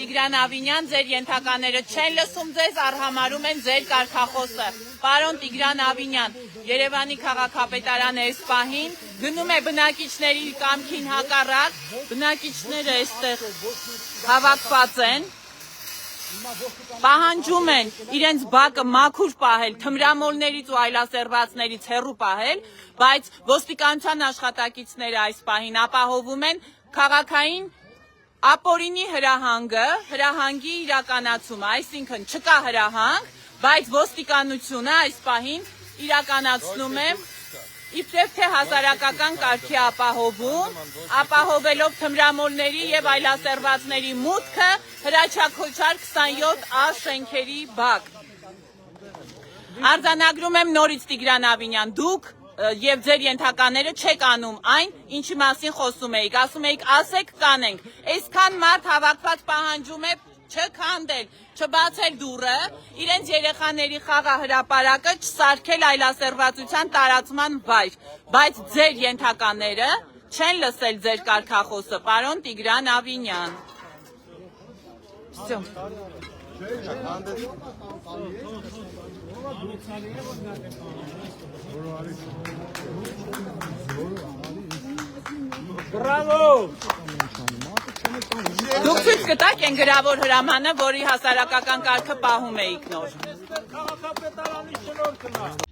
Տիգրան Ավինյան, ձեր ենթակաները չեն լսում ձեզ, արհամարում են ձեր կարգախոսը։ Պարոն Տիգրան Ավինյան, Երևանի քաղաքապետարանը այս պահին գնում է բնակիչների կամքին հակառակ, բնակիչները այստեղ հավաքված են, պահանջում են իրենց բակը մաքուր պահել, թմրամոլներից ու այլասերվածներից հեռու պահել, բայց ոստիկանության աշխատակիցները այս պահին ապահովում են քաղաքային ապօրինի հրահանգի իրականացումը, այսինքն չկա հրահանգ, բայց ոստիկանությունը այս պահին իրականացնում է իբրև թե հասարակական կարգի ապահովելով թմրամոլների եւ այլասերվածների մուտքը հրաչակոչար 27A շենքերի բակ։ Արձանագրում եմ նորից Տիգրան Ավինյան, դուք եւ ձեր ենթակաները չեք անում այն, ինչի մասին խոսում էիք, ասում էիք ասեք կանենք, այսքան մարդ հավաքված պահանջում է չքանդել, չբացել դուռը, իրենց երեխաների խաղահրապարակը չսարքել այլասերվածության տարածման վայր, բայց ձեր ենթակաները չեն լսել ձեր կարգախոսը, պարոն Տիգրան Ավինյան։ Բրավո։ Դուք ցույց կտաք այն գրավոր հրամանը, որի հասարակական կարգը պահում էիք նոր։ Քաղաքապետարանի շնորհքն է։